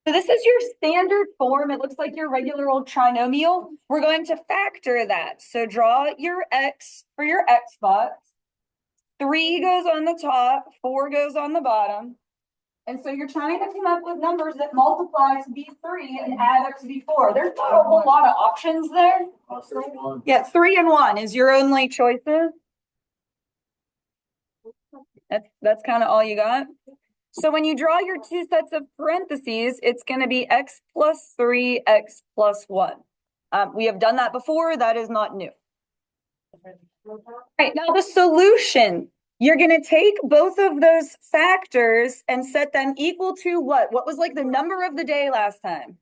So this is your standard form. It looks like your regular old trinomial. We're going to factor that. So draw your x for your x box. 3 goes on the top, 4 goes on the bottom. And so you're trying to come up with numbers that multiply to be 3 and add up to be 4. There's not a whole lot of options there. Yeah, 3 and 1 is your only choices. That's kind of all you got. So when you draw your two sets of parentheses, it's going to be x plus 3, x plus 1. We have done that before. That is not new. All right, now the solution. You're going to take both of those factors and set them equal to what? What was like the number of the day last time?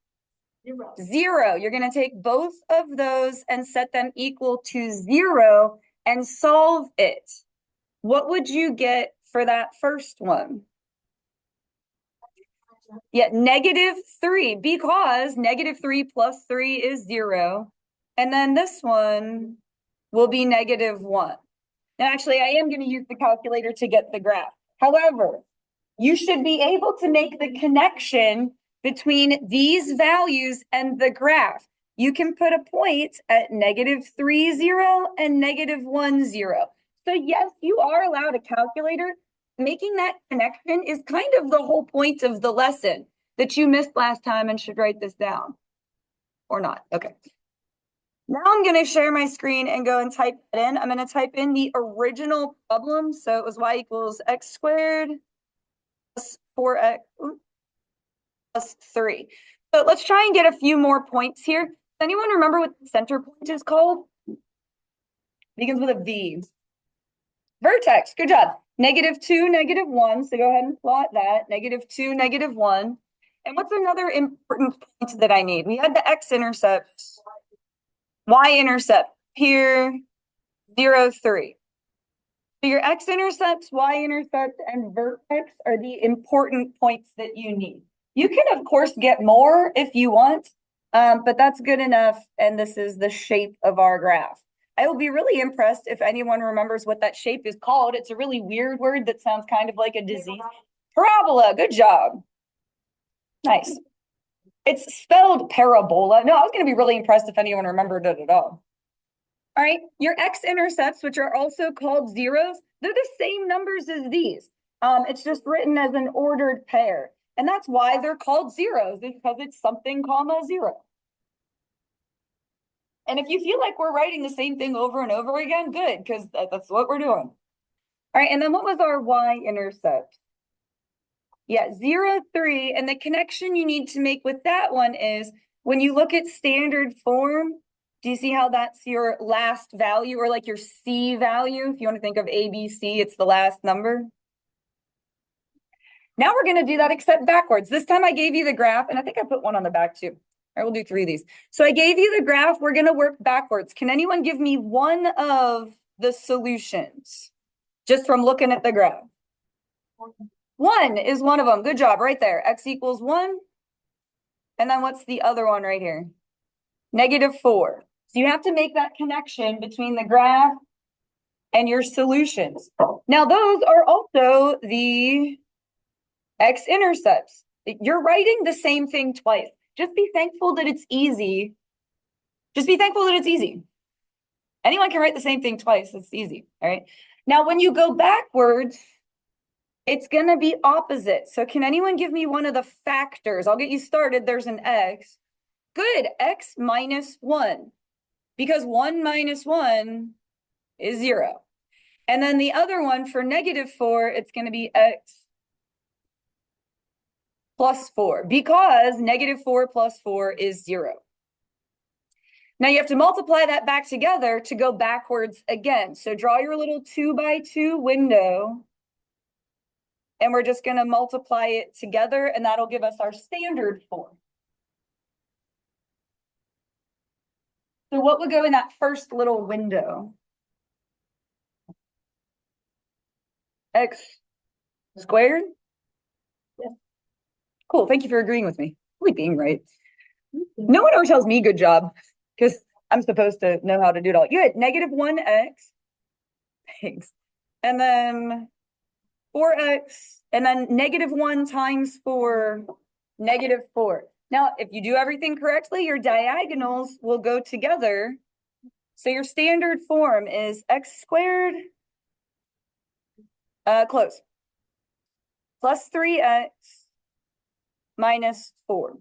0. You're going to take both of those and set them equal to 0 and solve it. What would you get for that first one? Yeah, -3, because -3 plus 3 is 0. And then this one will be -1. Now, actually, I am going to use the calculator to get the graph. However, you should be able to make the connection between these values and the graph. You can put a point at -3, 0 and -1, 0. So yes, you are allowed a calculator. Making that connection is kind of the whole point of the lesson that you missed last time and should write this down. Or not. Okay. Now I'm going to share my screen and go and type it in. I'm going to type in the original problem. So it was y equals x squared plus 4x plus 3. So let's try and get a few more points here. Does anyone remember what the center point is called? Begins with a V. Vertex. Good job. -2, -1. So go ahead and plot that. -2, -1. And what's another important point that I need? We had the x-intercept, y-intercept here, 0, 3. So your x-intercept, y-intercept, and vertex are the important points that you need. You can, of course, get more if you want, but that's good enough. And this is the shape of our graph. I will be really impressed if anyone remembers what that shape is called. It's a really weird word that sounds kind of like a disease. Parabola. Good job. Nice. It's spelled parabola. No, I was going to be really impressed if anyone remembered it at all. All right, your x-intercepts, which are also called zeros, they're the same numbers as these. It's just written as an ordered pair. And that's why they're called zeros, is because it's something comma 0. And if you feel like we're writing the same thing over and over again, good, because that's what we're doing. All right, and then what was our y-intercept? Yeah, 0, 3. And the connection you need to make with that one is when you look at standard form, do you see how that's your last value, or like your C value? If you want to think of A, B, C, it's the last number. Now we're going to do that except backwards. This time I gave you the graph, and I think I put one on the back too. All right, we'll do 3 of these. So I gave you the graph. We're going to work backwards. Can anyone give me one of the solutions just from looking at the graph? 1 is one of them. Good job. Right there. X equals 1. And then what's the other one right here? -4. So you have to make that connection between the graph and your solutions. Now, those are also the x-intercepts. You're writing the same thing twice. Just be thankful that it's easy. Just be thankful that it's easy. Anyone can write the same thing twice. It's easy. All right. Now, when you go backwards, it's going to be opposite. So can anyone give me one of the factors? I'll get you started. There's an x. Good. X minus 1. Because 1 minus 1 is 0. And then the other one for -4, it's going to be x plus 4. Because -4 plus 4 is 0. Now you have to multiply that back together to go backwards again. So draw your little 2x2 window. And we're just going to multiply it together, and that'll give us our standard form. So what would go in that first little window? X squared? Yeah. Cool. Thank you for agreeing with me. Really being right. No one ever tells me good job, because I'm supposed to know how to do it all. You had -1x. Thanks. And then 4x, and then -1 times 4 -4. Now, if you do everything correctly, your diagonals will go together. So your standard form is x squared, close, plus 3x minus 4.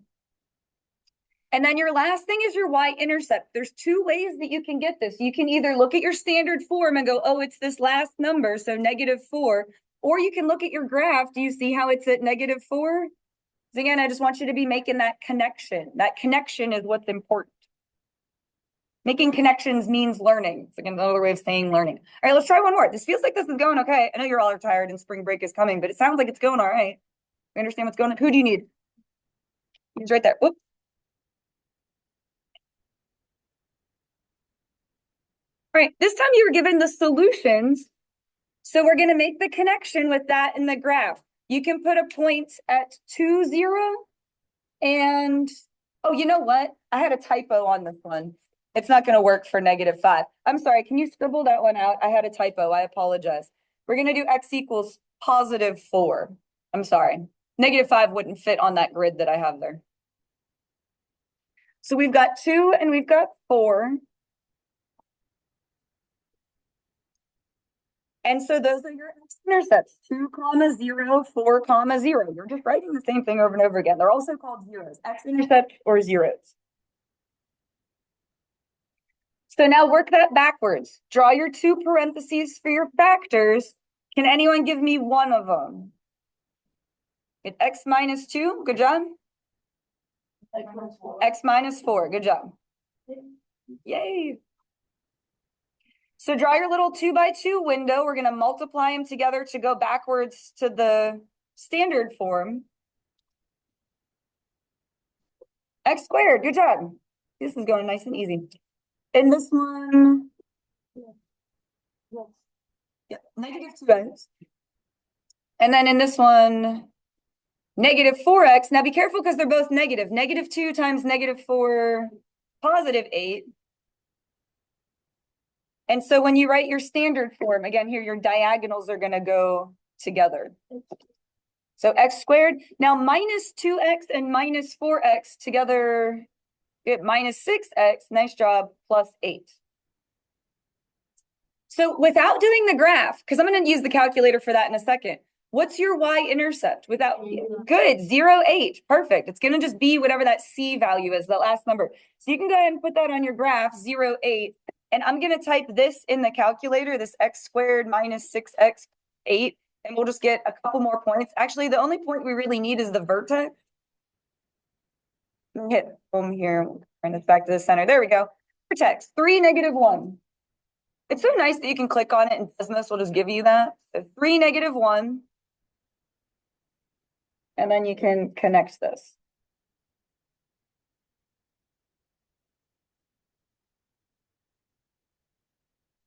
And then your last thing is your y-intercept. There's two ways that you can get this. You can either look at your standard form and go, oh, it's this last number, so -4. Or you can look at your graph. Do you see how it's at -4? So again, I just want you to be making that connection. That connection is what's important. Making connections means learning. It's like another way of saying learning. All right, let's try one more. This feels like this is going okay. I know you're all tired and spring break is coming, but it sounds like it's going all right. We understand what's going on. Who do you need? He's right there. Whoop. All right, this time you were given the solutions. So we're going to make the connection with that in the graph. You can put a point at 2, 0. And, oh, you know what? I had a typo on this one. It's not going to work for -5. I'm sorry. Can you scribble that one out? I had a typo. I apologize. We're going to do x equals +4. I'm sorry. -5 wouldn't fit on that grid that I have there. So we've got 2 and we've got 4. And so those are your x-intercepts, 2, 0, 4, 0. You're just writing the same thing over and over again. They're also called zeros, x-intercept or zeros. So now work that backwards. Draw your 2 parentheses for your factors. Can anyone give me one of them? Get x minus 2, good job. X minus 4, good job. Yay. So draw your little 2 by 2 window. We're going to multiply them together to go backwards to the standard form. X squared, good job. This is going nice and easy. In this one, yeah, -2x. And then in this one, -4x. Now be careful because they're both negative. -2 times -4, +8. And so when you write your standard form, again, here your diagonals are going to go together. So x squared. Now -2x and -4x together get -6x. Nice job, +8. So without doing the graph, because I'm going to use the calculator for that in a second. What's your y-intercept without? Good, 0, 8. Perfect. It's going to just be whatever that c value is, the last number. So you can go ahead and put that on your graph, 0, 8. And I'm going to type this in the calculator, this x squared minus 6x 8. And we'll just get a couple more points. Actually, the only point we really need is the vertex. Hit home here. Bring this back to the center. There we go. Vertex, 3, -1. It's so nice that you can click on it and Desmos will just give you that. So 3, -1. And then you can connect this.